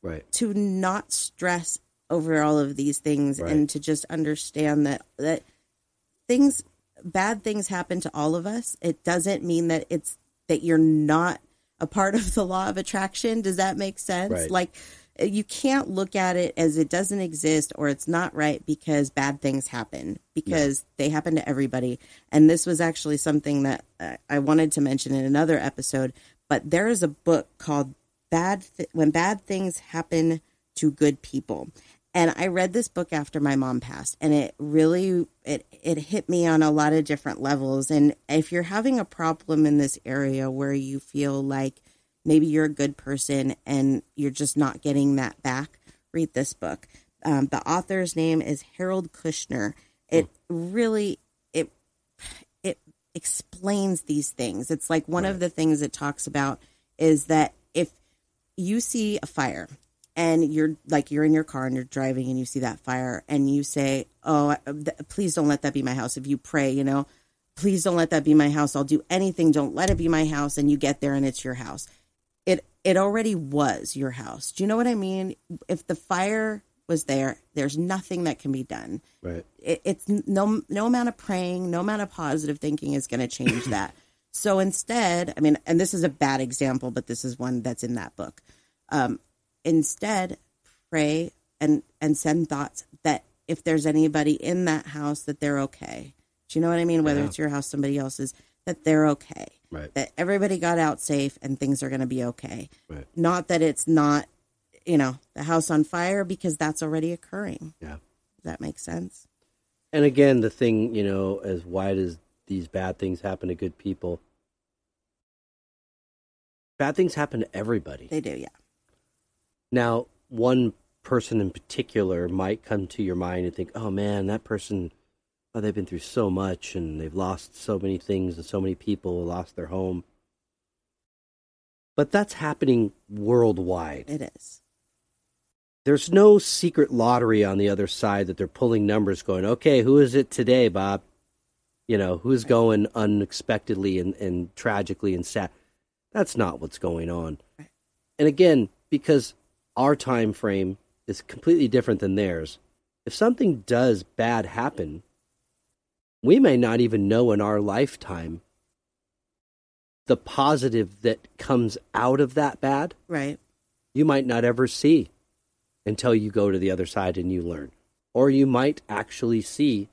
right, to not stress over all of these things, right, and to just understand that bad things happen to all of us. It doesn't mean that that you're not a part of the law of attraction. Does that make sense? Right. Like, you can't look at it as it doesn't exist or it's not right because bad things happen, because they happen to everybody. And this was actually something that I wanted to mention in another episode, but there is a book called When Bad Things Happen to Good People. And I read this book after my mom passed, and it really, it hit me on a lot of different levels. And if you're having a problem in this area where you feel like maybe you're a good person and you're just not getting that back, read this book. The author's name is Harold Kushner. It really, it explains these things. It's like one of the things it talks about is that if you see a fire and you're in your car and you're driving and you see that fire and you say, oh, please don't let that be my house. If you pray, please don't let that be my house. I'll do anything. Don't let it be my house. And you get there and it's your house. It already was your house. Do you know what I mean? If the fire was there, there's nothing that can be done. Right. It's no amount of praying, no amount of positive thinking is going to change that. So instead, I mean, and this is a bad example, but this is one that's in that book. Instead, pray and send thoughts that if there's anybody in that house, that they're okay. Do you know what I mean? Whether it's your house, somebody else's, that they're okay. Right. That everybody got out safe and things are going to be okay. Right. Not that it's not, the house on fire, because that's already occurring. Yeah. Does that make sense? And again, the thing, as why does these bad things happen to good people? Bad things happen to everybody. They do, yeah. Now, one person in particular might come to your mind and think, oh man, that person, they've been through so much and they've lost so many things and so many people lost their home. But that's happening worldwide. It is. There's no secret lottery on the other side that they're pulling numbers going, okay, who is it today, Bob? Who's going unexpectedly and tragically and sad? That's not what's going on. Right. And again, because our time frame is completely different than theirs, if something does bad happen, we may not even know in our lifetime the positive that comes out of that bad. Right. You might not ever see until you go to the other side and you learn. Or you might actually see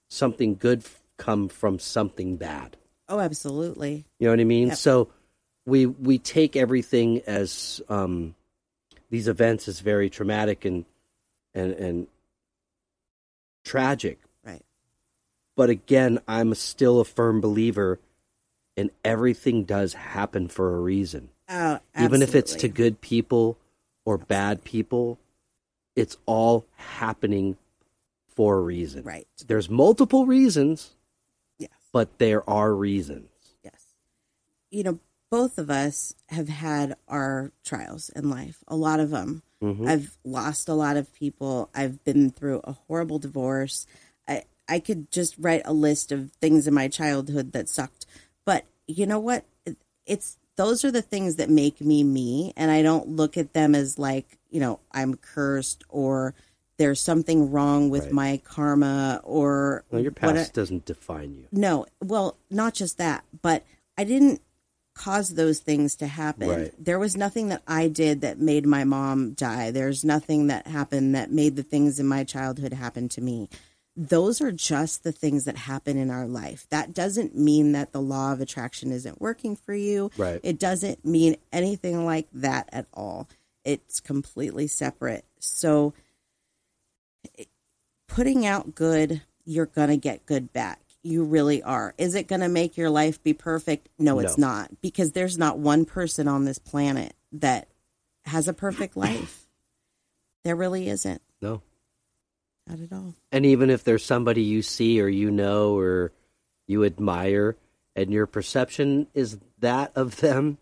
something good come from something bad. Oh, absolutely. You know what I mean? Yep. So we take everything as these events as very traumatic and tragic. Right. But again, I'm still a firm believer in everything does happen for a reason. Oh, absolutely. Even if it's to good people or bad people, it's all happening for a reason. Right. There's multiple reasons, Yes. but there are reasons. Yes. Both of us have had our trials in life, a lot of them. Mm-hmm. I've lost a lot of people. I've been through a horrible divorce. I could just write a list of things in my childhood that sucked. But you know what? Those are the things that make me me. And I don't look at them as like, I'm cursed or there's something wrong with my karma or... Well, your past doesn't define you. No. Well, not just that, but I didn't cause those things to happen. Right. There was nothing that I did that made my mom die. There's nothing that happened that made the things in my childhood happen to me. Those are just the things that happen in our life. That doesn't mean that the law of attraction isn't working for you. Right. It doesn't mean anything like that at all. It's completely separate. So putting out good, you're going to get good back. You really are. Is it going to make your life be perfect? No, it's not. Because there's not one person on this planet that has a perfect life. There really isn't. No. Not at all. And even if there's somebody you see or or you admire and your perception is that of them,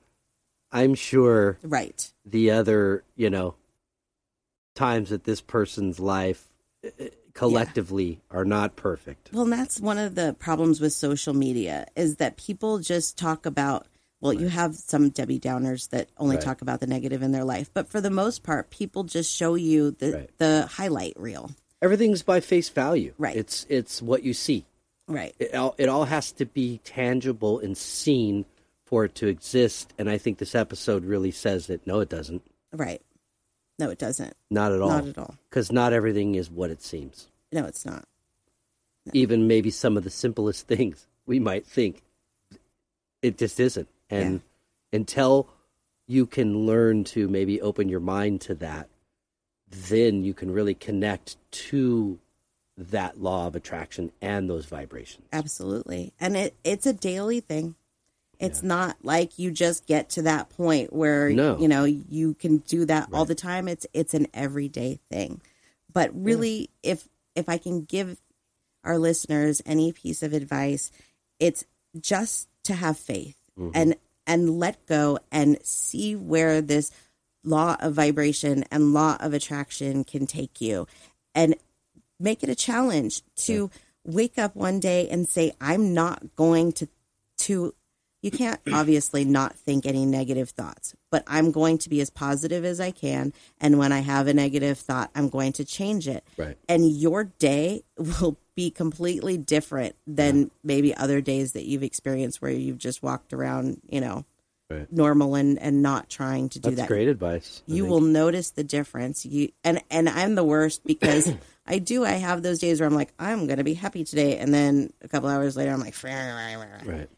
I'm sure Right. the other, times that this person's life collectively are not perfect. Well, and that's one of the problems with social media is that people just talk about, well, you have some Debbie Downers that only talk about the negative in their life. But for the most part, people just show you the highlight reel. Everything's by face value. Right. It's what you see. Right. It all has to be tangible and seen for it to exist. And I think this episode really says that no, it doesn't. Right. No, it doesn't. Not at all. Not at all. Because not everything is what it seems. No, it's not. No. Even maybe some of the simplest things we might think, it just isn't. And until you can learn to maybe open your mind to that, then you can really connect to that law of attraction and those vibrations. Absolutely. And it's a daily thing. It's not like you just get to that point where, you can do that all the time. It's an everyday thing. But really, if I can give our listeners any piece of advice, it's just to have faith and let go and see where this law of vibration and law of attraction can take you, and make it a challenge to wake up one day and say, I'm not going to, you can't obviously not think any negative thoughts, but I'm going to be as positive as I can. And when I have a negative thought, I'm going to change it. Right. And your day will be completely different than maybe other days that you've experienced where you've just walked around, normal and not trying to do that. That's great advice. You will notice the difference. And I'm the worst because I have those days where I'm like, I'm going to be happy today. And then a couple hours later, I'm like, right.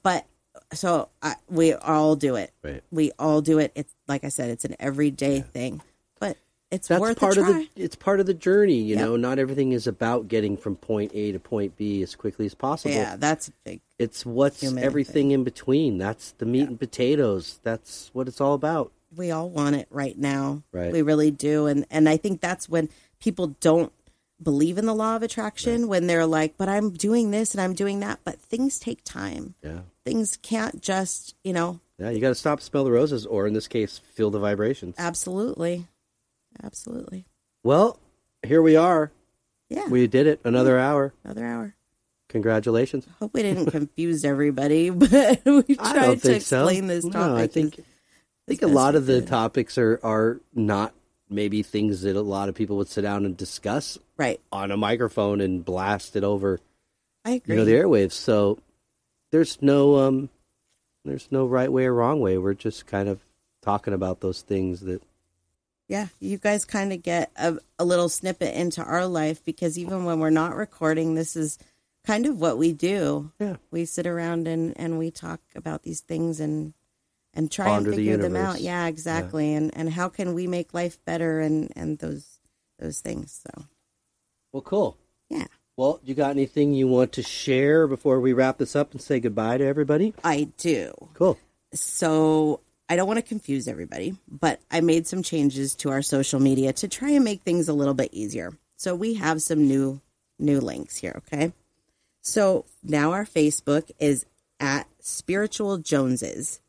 But so we all do it. Right. We all do it. It's like I said, it's an everyday thing, but that's worth part a try. It's part of the journey. You know, not everything is about getting from point A to point B as quickly as possible. Yeah, that's big. It's what's everything in between. That's the meat and potatoes. That's what it's all about. We all want it right now. Right. We really do. And I think that's when people don't believe in the law of attraction, when they're like, but I'm doing this and I'm doing that. But things take time. Yeah. Things can't just, Yeah, you got to stop, smell the roses, or in this case, feel the vibrations. Absolutely. Absolutely. Well, here we are. Yeah. We did it. Another hour. Another hour. Congratulations. Hope we didn't confuse everybody, but we tried to explain this topic. No, I think a lot of the topics are not maybe things that a lot of people would sit down and discuss on a microphone and blast it over I agree. the airwaves. So there's no right way or wrong way. We're just kind of talking about those things that you guys kind of get a little snippet into our life, because even when we're not recording, this is kind of what we do. Yeah. We sit around and we talk about these things and try and figure them out. Yeah, exactly. Yeah. And how can we make life better and those things. So. Well, cool. Yeah. Well, you got anything you want to share before we wrap this up and say goodbye to everybody? I do. Cool. So I don't want to confuse everybody, but I made some changes to our social media to try and make things a little bit easier. So we have some new links here, okay? So now our Facebook is at Spiritual Joneses.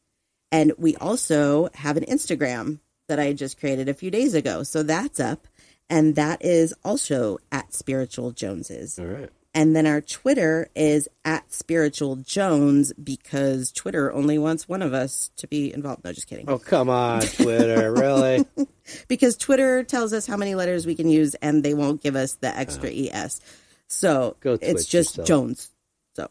And we also have an Instagram that I just created a few days ago. So that's up. And that is also at Spiritual Joneses. All right. And then our Twitter is at Spiritual Jones, because Twitter only wants one of us to be involved. No, just kidding. Oh, come on, Twitter. Really? Because Twitter tells us how many letters we can use, and they won't give us the extra ES. So it's just yourself. Jones. So,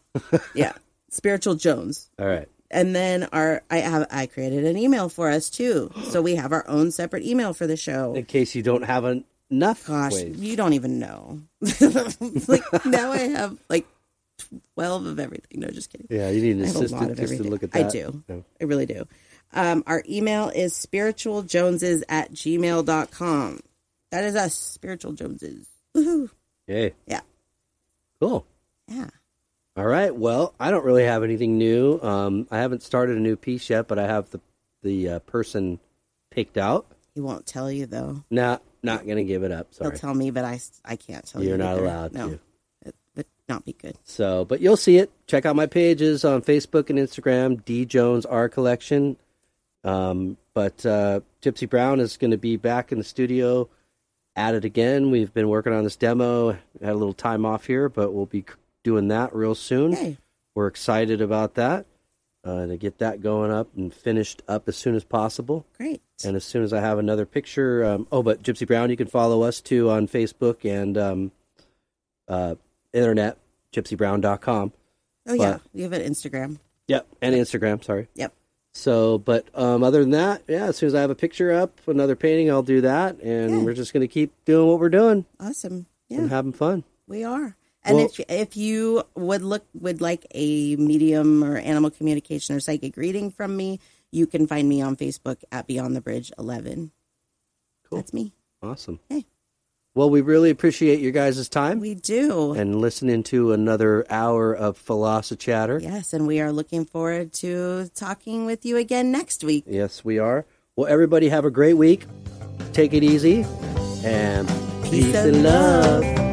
yeah, Spiritual Jones. All right. And then I created an email for us too. So we have our own separate email for the show. In case you don't have enough. Gosh, ways. You don't even know. Like now I have like 12 of everything. No, just kidding. Yeah, you need an assistant just to look at that. I do. No. I really do. Our email is spiritualjoneses@gmail.com. That is us, Spiritual Joneses. Woohoo. Yay. Yeah. Cool. Yeah. All right. Well, I don't really have anything new. I haven't started a new piece yet, but I have the person picked out. He won't tell you though. No, not going to give it up. Sorry. He'll tell me, but I can't tell you. You're not either. allowed no. to. It would not be good. So, but you'll see it. Check out my pages on Facebook and Instagram, D Jones Art Collection. But Gypsy Brown is going to be back in the studio at it again. We've been working on this demo. Had a little time off here, but we'll be doing that real soon. Hey. We're excited about that. To get that going up and finished up as soon as possible. Great. And as soon as I have another picture, but Gypsy Brown, you can follow us too on Facebook and internet, gypsybrown.com. Oh, yeah. We have an Instagram. Yep, and Instagram, sorry. Yep. So, but other than that, yeah, as soon as I have a picture up, another painting, I'll do that. And we're just going to keep doing what we're doing. Awesome. Yeah. And having fun. We are. And if you would like a medium or animal communication or psychic reading from me, you can find me on Facebook at Beyond the Bridge 11. Cool. That's me. Awesome. Hey. Well, we really appreciate your guys' time. We do. And listening to another hour of Philosophy Chatter. Yes, and we are looking forward to talking with you again next week. Yes, we are. Well, everybody have a great week. Take it easy. And peace and love.